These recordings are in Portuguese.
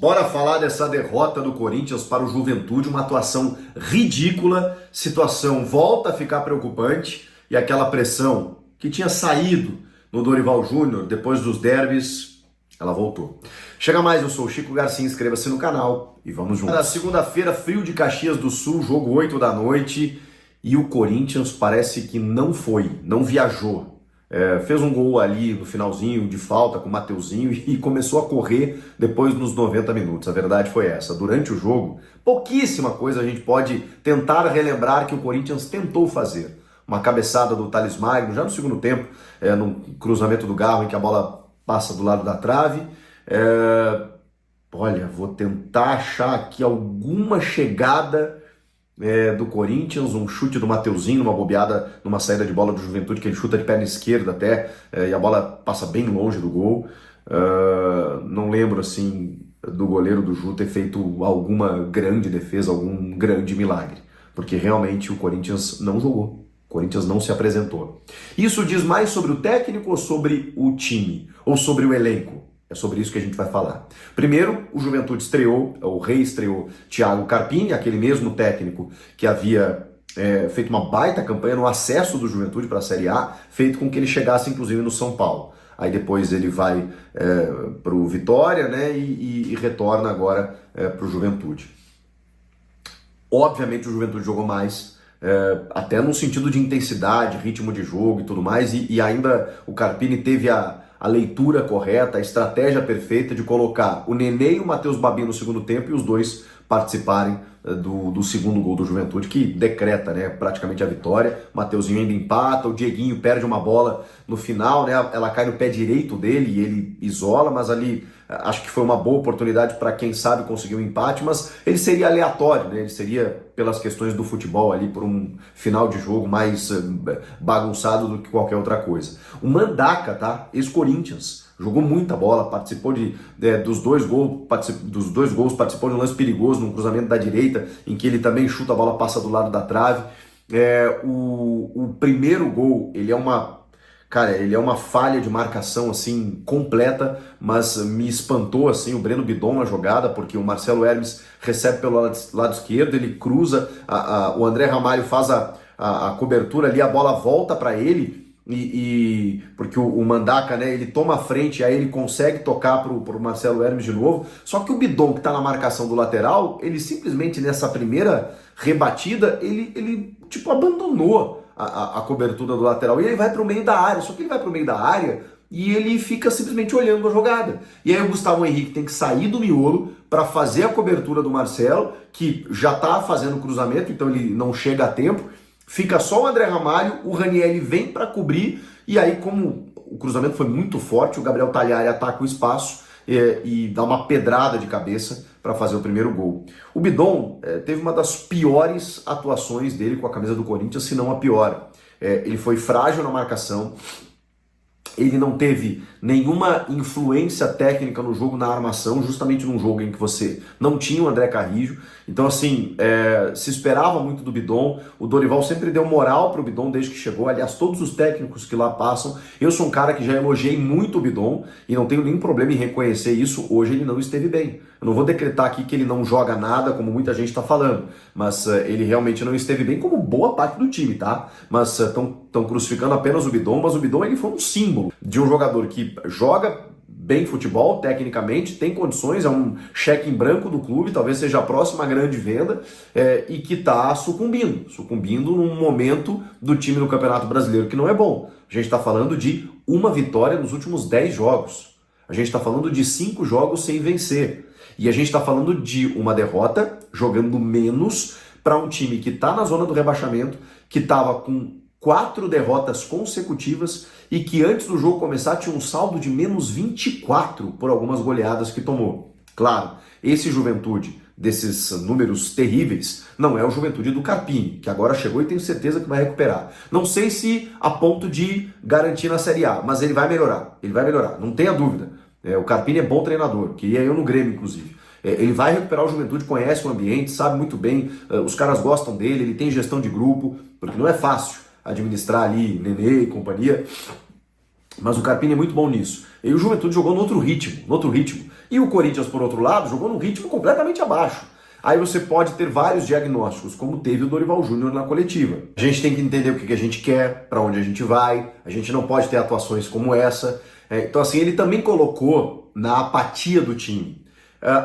Bora falar dessa derrota do Corinthians para o Juventude, uma atuação ridícula, situação volta a ficar preocupante e aquela pressão que tinha saído no Dorival Júnior depois dos derbys, ela voltou. Chega mais, eu sou o Chico Garcia, inscreva-se no canal e vamos juntos. Na segunda-feira, frio de Caxias do Sul, jogo 8 da noite e o Corinthians parece que não foi, não viajou. Fez um gol ali no finalzinho de falta com o Mateuzinho e começou a correr depois nos 90 minutos. A verdade foi essa. Durante o jogo, pouquíssima coisa a gente pode tentar relembrar que o Corinthians tentou fazer. Uma cabeçada do Thales Magno, já no segundo tempo, no cruzamento do Garro, em que a bola passa do lado da trave. Olha, vou tentar achar aqui alguma chegada do Corinthians, um chute do Mateuzinho, uma bobeada numa saída de bola do Juventude, que ele chuta de perna esquerda até, e a bola passa bem longe do gol. Não lembro assim do goleiro do Ju ter feito alguma grande defesa, algum grande milagre, porque realmente o Corinthians não jogou, o Corinthians não se apresentou. Isso diz mais sobre o técnico ou sobre o time, ou sobre o elenco? É sobre isso que a gente vai falar. Primeiro, o Juventude estreou, o reestreou Thiago Carpini, aquele mesmo técnico que havia feito uma baita campanha no acesso do Juventude para a Série A, feito com que ele chegasse inclusive no São Paulo. Aí depois ele vai para o Vitória, né, e retorna agora para o Juventude. Obviamente o Juventude jogou mais, até no sentido de intensidade, ritmo de jogo e tudo mais, e ainda o Carpini teve a leitura correta, a estratégia perfeita de colocar o Nenê e o Matheus Babi no segundo tempo e os dois participarem do segundo gol do Juventude, que decreta, né, praticamente a vitória. O Mateuzinho ainda empata, o Dieguinho perde uma bola no final, né, ela cai no pé direito dele e ele isola, mas ali acho que foi uma boa oportunidade para quem sabe conseguir um empate, mas ele seria aleatório, né, ele seria pelas questões do futebol ali, por um final de jogo mais bagunçado do que qualquer outra coisa. O Mandaca, tá, ex-Corinthians, jogou muita bola, participou dos dois gols, participou de um lance perigoso, num cruzamento da direita, em que ele também chuta, a bola passa do lado da trave. O primeiro gol, ele é uma falha de marcação assim completa, mas me espantou assim o Breno Bidon na jogada, porque o Marcelo Hermes recebe pelo lado esquerdo, ele cruza, o André Ramalho faz a cobertura ali, a bola volta para ele, porque o Mandaca, né, ele toma a frente, aí ele consegue tocar pro Marcelo Hermes de novo, só que o Bidon, que tá na marcação do lateral, ele simplesmente nessa primeira rebatida, ele tipo abandonou a cobertura do lateral, e ele vai pro meio da área, só que ele vai pro meio da área e ele fica simplesmente olhando a jogada. E aí o Gustavo Henrique tem que sair do miolo para fazer a cobertura do Marcelo, que já tá fazendo o cruzamento, então ele não chega a tempo. Fica só o André Ramalho, o Ranieri vem para cobrir, e aí como o cruzamento foi muito forte, o Gabriel Tagliari ataca o espaço e dá uma pedrada de cabeça para fazer o primeiro gol. O Bidon teve uma das piores atuações dele com a camisa do Corinthians, se não a pior. Ele foi frágil na marcação, ele não teve nenhuma influência técnica no jogo, na armação, justamente num jogo em que você não tinha o André Carrijo. Então, assim, se esperava muito do Bidon. O Dorival sempre deu moral pro Bidon desde que chegou. Aliás, todos os técnicos que lá passam. Eu sou um cara que já elogiei muito o Bidon e não tenho nenhum problema em reconhecer isso. Hoje ele não esteve bem. Eu não vou decretar aqui que ele não joga nada, como muita gente está falando, mas ele realmente não esteve bem, como boa parte do time, tá? Mas estão crucificando apenas o Bidon, mas o Bidon ele foi um símbolo de um jogador que joga bem futebol, tecnicamente, tem condições, é um cheque em branco do clube, talvez seja a próxima grande venda, e que está sucumbindo num momento do time do Campeonato Brasileiro que não é bom. A gente está falando de uma vitória nos últimos 10 jogos. A gente está falando de 5 jogos sem vencer. E a gente está falando de uma derrota, jogando menos, para um time que está na zona do rebaixamento, que estava com 4 derrotas consecutivas e que antes do jogo começar tinha um saldo de menos 24 por algumas goleadas que tomou. Claro, esse Juventude, desses números terríveis, não é o Juventude do Carpini, que agora chegou e tenho certeza que vai recuperar. Não sei se a ponto de garantir na Série A, mas ele vai melhorar, não tenha dúvida. O Carpini é bom treinador, queria eu no Grêmio, inclusive. Ele vai recuperar o Juventude, conhece o ambiente, sabe muito bem, os caras gostam dele, ele tem gestão de grupo, porque não é fácil administrar ali Nenê e companhia, mas o Carpini é muito bom nisso. E o Juventude jogou no outro ritmo, E o Corinthians, por outro lado, jogou num ritmo completamente abaixo. Aí você pode ter vários diagnósticos, como teve o Dorival Júnior na coletiva. A gente tem que entender o que a gente quer, para onde a gente vai, a gente não pode ter atuações como essa. Então assim, ele também colocou na apatia do time.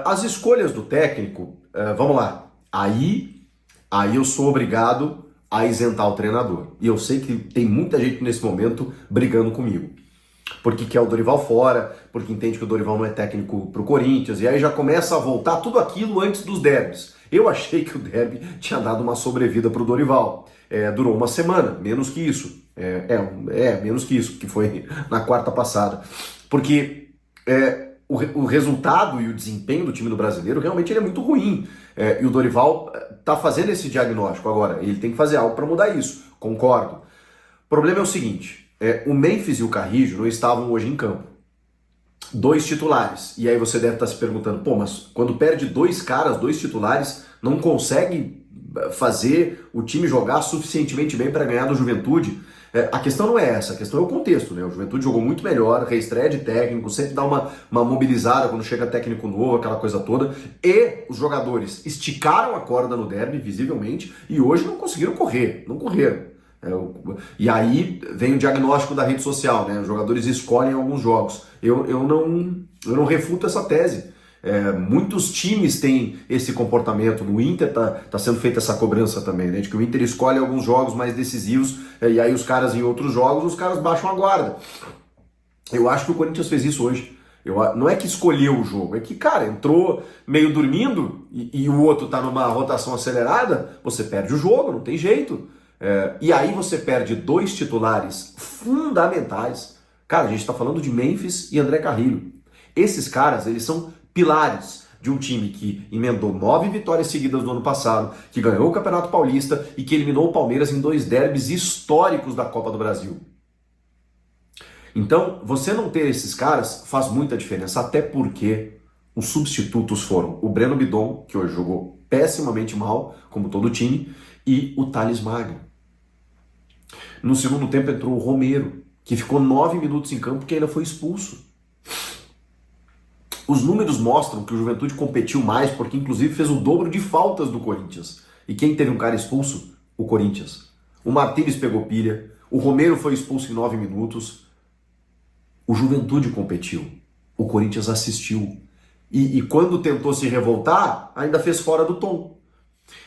As escolhas do técnico, vamos lá, aí eu sou obrigado a isentar o treinador. E eu sei que tem muita gente nesse momento brigando comigo. Porque quer o Dorival fora, porque entende que o Dorival não é técnico pro Corinthians, e aí já começa a voltar tudo aquilo antes dos derbys. Eu achei que o derby tinha dado uma sobrevida pro Dorival. Durou uma semana, menos que isso. Menos que isso, que foi na quarta passada. Porque o resultado e o desempenho do time do brasileiro realmente ele é muito ruim. E o Dorival tá fazendo esse diagnóstico agora. Ele tem que fazer algo para mudar isso. Concordo. O problema é o seguinte. O Memphis e o Carrillo não estavam hoje em campo. 2 titulares. E aí você deve estar se perguntando, pô, mas quando perde 2 caras, 2 titulares, não consegue fazer o time jogar suficientemente bem para ganhar do Juventude? A questão não é essa, a questão é o contexto, né? O Juventude jogou muito melhor, reestreia de técnico, sempre dá uma mobilizada quando chega técnico novo, aquela coisa toda. E os jogadores esticaram a corda no derby, visivelmente, e hoje não conseguiram correr, não correram. E aí vem o diagnóstico da rede social, né? Os jogadores escolhem alguns jogos. Eu não refuto essa tese. Muitos times têm esse comportamento. No Inter tá sendo feita essa cobrança também, né? De que o Inter escolhe alguns jogos mais decisivos e aí os caras em outros jogos, os caras baixam a guarda. Eu acho que o Corinthians fez isso hoje. Não é que escolheu o jogo, é que, cara, entrou meio dormindo e o outro tá numa rotação acelerada, você perde o jogo, não tem jeito. E aí você perde 2 titulares fundamentais. Cara, a gente está falando de Memphis e André Carrillo. Esses caras, eles são pilares de um time que emendou 9 vitórias seguidas no ano passado, que ganhou o Campeonato Paulista e que eliminou o Palmeiras em 2 derbys históricos da Copa do Brasil. Então, você não ter esses caras faz muita diferença, até porque os substitutos foram o Breno Bidon, que hoje jogou pessimamente mal, como todo o time, e o Thales Magno. No segundo tempo entrou o Romero, que ficou 9 minutos em campo, que ainda foi expulso. Os números mostram que o Juventude competiu mais, porque inclusive fez o dobro de faltas do Corinthians. E quem teve um cara expulso? O Corinthians. O Martínez pegou pilha, o Romero foi expulso em 9 minutos. O Juventude competiu, o Corinthians assistiu. E quando tentou se revoltar, ainda fez fora do tom.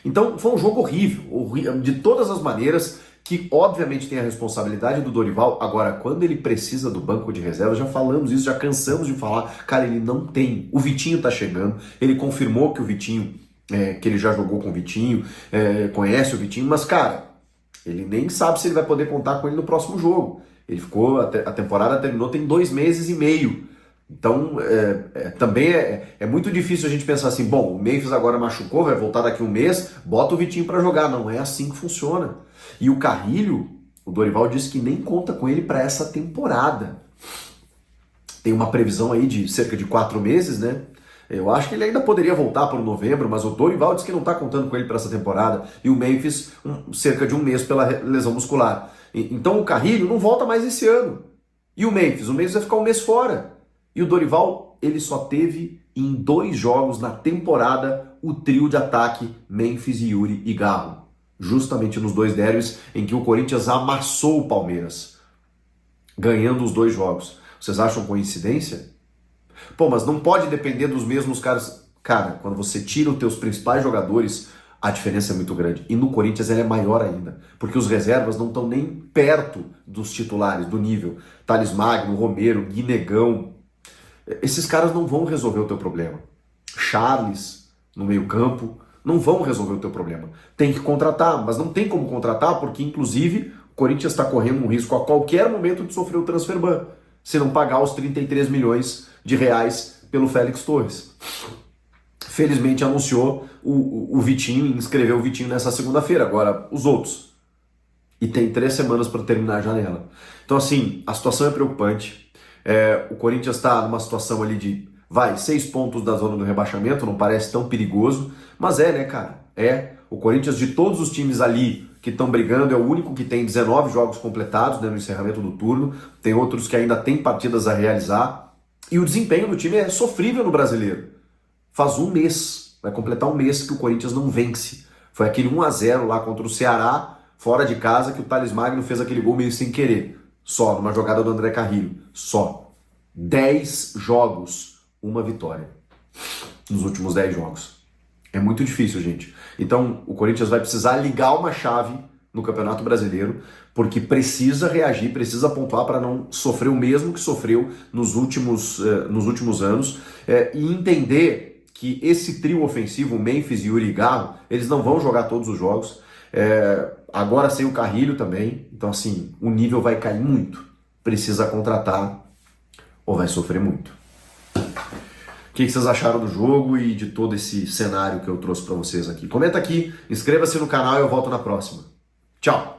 Então foi um jogo horrível, de todas as maneiras, que obviamente tem a responsabilidade do Dorival. Agora, quando ele precisa do banco de reservas, já falamos isso, já cansamos de falar, cara, ele não tem. O Vitinho tá chegando, ele confirmou que o Vitinho, que ele já jogou com o Vitinho, conhece o Vitinho, mas cara, ele nem sabe se ele vai poder contar com ele no próximo jogo. Ele ficou, a temporada terminou tem 2 meses e meio. Então, também é muito difícil a gente pensar assim, bom, o Memphis agora machucou, vai voltar daqui 1 mês, bota o Vitinho para jogar. Não é assim que funciona. E o Carrillo, o Dorival disse que nem conta com ele para essa temporada. Tem uma previsão aí de cerca de 4 meses, né? Eu acho que ele ainda poderia voltar para o novembro, mas o Dorival disse que não está contando com ele para essa temporada. E o Memphis, cerca de 1 mês pela lesão muscular. Então o Carrillo não volta mais esse ano. E o Memphis vai ficar 1 mês fora. E o Dorival, ele só teve em 2 jogos na temporada o trio de ataque Memphis, Yuri e Garro. Justamente nos 2 derbys em que o Corinthians amassou o Palmeiras, ganhando os 2 jogos. Vocês acham coincidência? Pô, mas não pode depender dos mesmos caras. Cara, quando você tira os teus principais jogadores, a diferença é muito grande. E no Corinthians ela é maior ainda, porque os reservas não estão nem perto dos titulares, do nível. Thales Magno, Romero, Guinegão. Esses caras não vão resolver o teu problema. Charles, no meio-campo, não vão resolver o teu problema. Tem que contratar, mas não tem como contratar porque, inclusive, o Corinthians está correndo um risco a qualquer momento de sofrer o transfer ban, se não pagar os 33 milhões de reais pelo Félix Torres. Felizmente anunciou o Vitinho, inscreveu o Vitinho nessa segunda-feira. Agora, os outros. E tem 3 semanas para terminar a janela. Então, assim, a situação é preocupante. O Corinthians está numa situação ali de 6 pontos da zona do rebaixamento, não parece tão perigoso, mas né, cara? O Corinthians, de todos os times ali que estão brigando, é o único que tem 19 jogos completados, né, no encerramento do turno. Tem outros que ainda têm partidas a realizar. E o desempenho do time é sofrível no Brasileiro. Faz um mês, vai completar um mês que o Corinthians não vence. Foi aquele 1-0 lá contra o Ceará, fora de casa, que o Thales Magno fez aquele gol meio sem querer. Só, numa jogada do André Carrillo. Só. 10 jogos, uma vitória. Nos últimos 10 jogos. É muito difícil, gente. Então, o Corinthians vai precisar ligar uma chave no Campeonato Brasileiro, porque precisa reagir, precisa pontuar para não sofrer o mesmo que sofreu nos últimos anos, e entender que esse trio ofensivo, Memphis, Yuri e Garro, eles não vão jogar todos os jogos. Agora sem o Carrillo também, então assim, o nível vai cair muito. Precisa contratar ou vai sofrer muito. O que vocês acharam do jogo e de todo esse cenário que eu trouxe para vocês aqui? Comenta aqui, inscreva-se no canal e eu volto na próxima. Tchau!